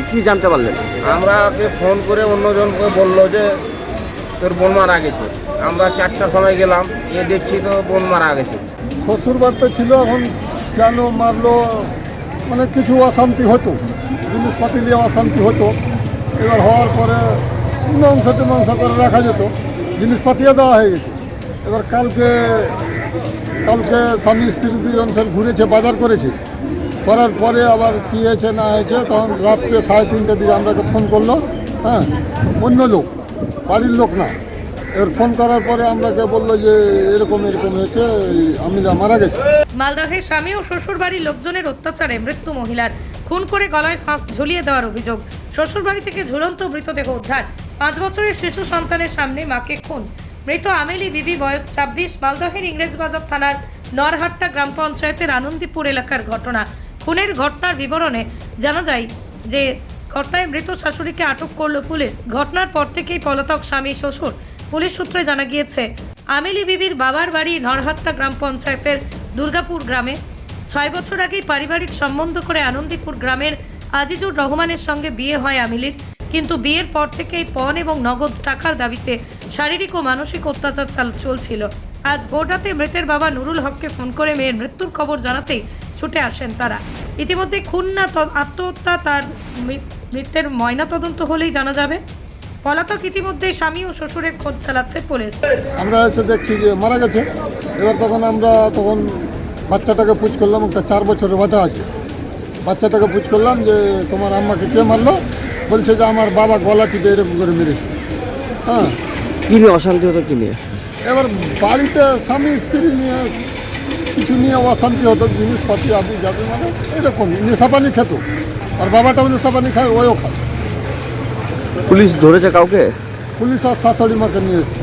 কি জানতে পারলেন? আমরাকে ফোন করে অন্যজনকে বললো যে তোর বোন মারা গেছে। আমরা 4টার সময় গেলাম, দেখছি তো বোন মারা গেছে। শ্বশুর বাড়িতে ছিল, এখন কেন মারলো মানে কিছু অশান্তি হতো, জিনিসপাতি নিয়ে অশান্তি হতো। এবার হওয়ার পরে মীমাংসা করে রাখা যেত, জিনিসপাতিও দেওয়া হয়ে গেছে। এবার কালকে স্বামী স্ত্রী দুজন ফের ঘুরেছে, বাজার করেছে, করার পরে আবার কী হয়েছে না হয়েছে তখন রাত্রে 3:30টার দিকে আমরাকে ফোন করলো। হ্যাঁ, অন্য লোক, বাড়ির লোক না। এবার ফোন করার পরে আমরাকে বললো যে এরকম হয়েছে, আমিরা মারা গেছে। মালদহে স্বামী ও শ্বশুর বাড়ির লোকজনের অত্যাচারে মৃত্যু মহিলার, খুন করে গলায় ফাঁস ঝুলিয়ে দেওয়ার অভিযোগ। শ্বশুর বাড়ি থেকে ঝুলন্ত মৃতদেহ উদ্ধার। 5 বছরের শিশু সন্তানের সামনে মাকে খুন। মৃত আমেলি বিবি, বয়স 26, মালদহের ইংরেজবাজার থানার নরহাট্টা গ্রাম পঞ্চায়েতের আনন্দীপুর এলাকার ঘটনা। খুনের ঘটনার বিবরণে জানা যায় যে ঘটনায় মৃত শাশুড়িকে আটক করল পুলিশ। ঘটনার পর থেকেই পলাতক স্বামী শ্বশুর। পুলিশ সূত্রে জানা গিয়েছে আমেলি বিবির বাবার বাড়ি নরহাট্টা গ্রাম পঞ্চায়েতের দুর্গাপুর গ্রামে। 6 বছর আগেই পারিবারিক সম্বন্ধ করে আনন্দীপুর গ্রামের আজিজুর রহমানের সঙ্গে বিয়ে হয় আমেলির। কিন্তু বিয়ের পর থেকেই পণ এবং নগদ টাকার দাবিতে শারীরিক ও মানসিক অত্যাচার চলছিল। আজ ভোররাতে মৃতের বাবা নুরুল হককে ফোন করে মেয়ের মৃত্যুর খবর জানাতেই ছুটে আসেন তারা। ইতিমধ্যে খুন না আত্মহত্যা তার মৃত্যুর ময়নাতদন্ত হলেই জানা যাবে। পলাতক ইতিমধ্যে স্বামী ও শ্বশুরের খোঁজ চালাচ্ছে পুলিশ। আমরা এসে দেখছি যে মারা গেছে। এবার তখন বাচ্চাটাকে পুছ করলাম, একটা 4 বছরের বাচ্চা আছে। বাচ্চাটাকে পুছ করলাম যে তোমার আম্মাকে কে মারলো? বলছে যে আমার বাবা গলা টিপে এরকম করে মেরেছে। হ্যাঁ, কি নিয়ে অশান্তি হতো, কি নিয়ে? এবার বাড়িতে স্বামী স্ত্রী নিয়ে কিছু নিয়ে অশান্তি হতো, জিনিসপাতি আদি যাবে মানে এরকম নেশাপানি খেত। আর বাবাটাও নেশাপানি খায়, ওও খায়। পুলিশ ধরেছে কাউকে? পুলিশ আর শাশুড়ি মাকে নিয়ে এসছে,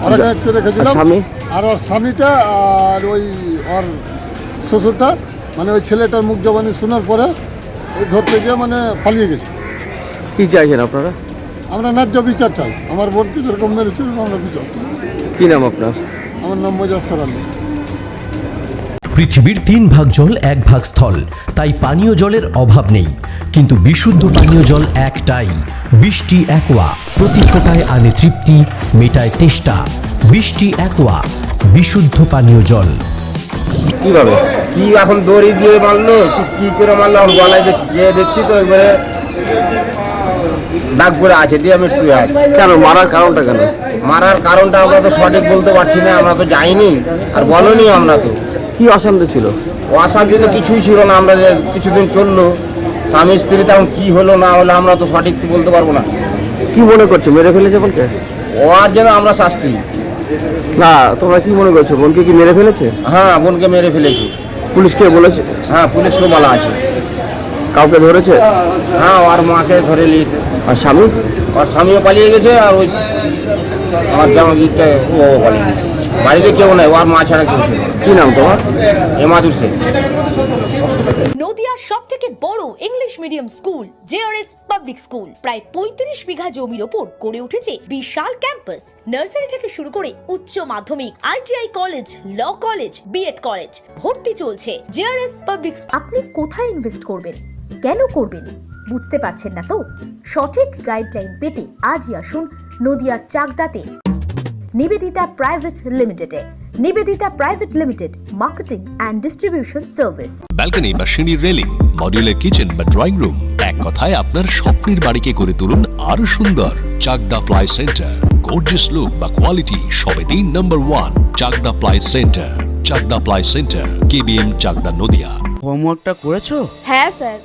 আর ওরা একটু রেখেছিলাম। স্বামী আর ওর স্বামীটা আর ওর শ্বশুরটা, মানে ওই ছেলেটার মুখ জবানি শোনার পরে ওই ধরতে গিয়ে মানে পালিয়ে গেছে। কি চাইছেন আপনারা? আমরা ন্যায্য বিচার চাই। আমার বোনকে যেরকম মেরেছিল আমরা বিচার। কি নাম আপনার? আমার নাম মুজাফফর আলী। পৃথিবীর 3 ভাগ জল 1 ভাগ স্থল, তাই পানীয় জলের অভাব নেই। কিন্তু বিশুদ্ধ পানীয় জল একটাই, বৃষ্টি অ্যাকোয়া। প্রতি ফোঁটায় আনে তৃপ্তি, মেটায় তেষ্টা। বৃষ্টি অ্যাকোয়া, বিশুদ্ধ পানীয় জল। কিভাবে কি এখন দড়ি দিয়ে মারলো, কি করে মারলো এখন গলায় দেখছি তো একবারে দাগ করে আছে, দিয়ে আমি একটু কেন মারার কারণটা কেন? মারার কারণটা আমরা তো সঠিক বলতে পারছি না, আমরা তো যাইনি আর বলনি। আমরা তো কি অশান্তি ছিল? অশান্তি তো কিছুই ছিল না। আমরা যে কিছুদিন চললো স্বামী স্ত্রী, তখন কি হলো না হলো আমরা তো সঠিক বলতে পারবো না। কি মনে করছো, মেরে ফেলেছে বোনকে? ওর জন্য আমরা শাস্তি না, তোমরা কি মনে করছো, বোনকে কি মেরে ফেলেছে? হ্যাঁ, বোনকে মেরে ফেলেছি। পুলিশকে বলেছে? হ্যাঁ, পুলিশকে বলা আছে। কাউকে ধরেছে? হ্যাঁ, ওর মাকে ধরে নিয়েছে। আর স্বামী? ওর স্বামীও পালিয়ে গেছে, আর ওই আমার জামা গিটটা ও পালিয়ে গেছে। বাড়িতে কেউ নাই, ওর মা ছাড়া কেউ ছিল। কি নাম তোমার? এমাদুর শেখ। নদিয়ার সবথেকে বড় English medium school JRS public school, প্রায় 35 বিঘা জমির ওপর গড়ে উঠেছে বিশাল ক্যাম্পাস। নার্সারি থেকে শুরু করে উচ্চ মাধ্যমিক, ITI college, law college, BEd college, ভর্তি চলছে। JRS public. আপনি কোথায় ইনভেস্ট করবেন, কেন করবেন বুঝতে পারছেন না তো? সঠিক গাইডলাইন পেতে আজই আসুন নদিয়ার চাকদাতে নিবেদিতা প্রাইভেট লিমিটেডে। Nivedita private limited, marketing and distribution service. Balcony বা সিঁড়ির রেলিং, মডিউলার কিচেন বা ড্রয়িং রুম, এক কথায় আপনার স্বপ্নের বাড়িকে করে তুলুন আরো সুন্দর। Chakdah ply centre, gorgeous look বা কোয়ালিটি সবে 3 number 1 Chakdah ply centre. Chakdah ply centre, KBM, Chakdah, Nadia. হোমওয়ার্কটা করেছো? হ্যাঁ স্যার।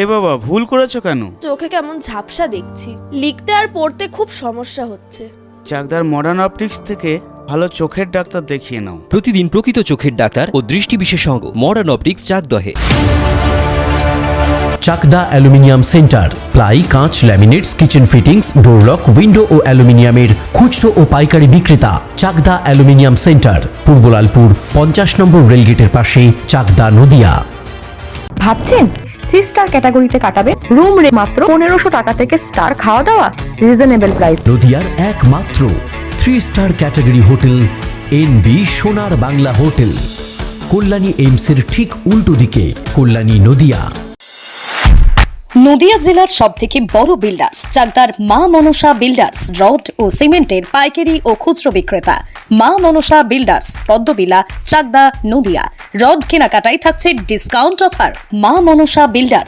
এ বাবা, ভুল করেছো কেন? চোখে কেমন ঝাপসা দেখছি, লিখতে আর পড়তে খুব সমস্যা হচ্ছে। চাকদার মডার্ন অপটিক্স থেকে ভালো চোখের ডাক্তার দেখিয়ে নাও। প্রতিদিন প্রকৃত চোখের ডাক্তার ও দৃষ্টি বিশেষজ্ঞ মডার্ন অপটিক্স, চাকদহে। চাকদা অ্যালুমিনিয়াম সেন্টার, প্লাই, কাঁচ, laminates, kitchen fittings, door lock, window ও অ্যালুমিনিয়ামের খুচরো ও পাইকারি বিক্রেতা। Chakdah aluminium centre, Purbalalpur 50 number রেলগেটের পাশে, চাকদা, নদিয়া। ভাবছেন 3 স্টার ক্যাটাগরিতে কাটাবে? রুম রে মাত্র 1500 টাকা থেকে স্টার, খাওয়া দাওয়া রিজনেবল প্রাইস। নদিয়ার একমাত্র 3 স্টার ক্যাটাগরি হোটেল এনবি সোনার বাংলা হোটেল, কল্যাণী এইমসের ঠিক উল্টো দিকে, কল্যাণী, নদিয়া। নদিয়া জেলার সবথেকে বড় বিল্ডার্স চাকদার মা মনসা বিল্ডার্স রড ও সিমেন্টের পাইকারি ও খুচরো বিক্রেতা। মা মনসা বিল্ডার্স, পদ্মবিলা, চাকদা, নদিয়া। রড কেনাকাটায় থাকছে ডিসকাউন্ট অফার। মা মনসা বিল্ডার্স।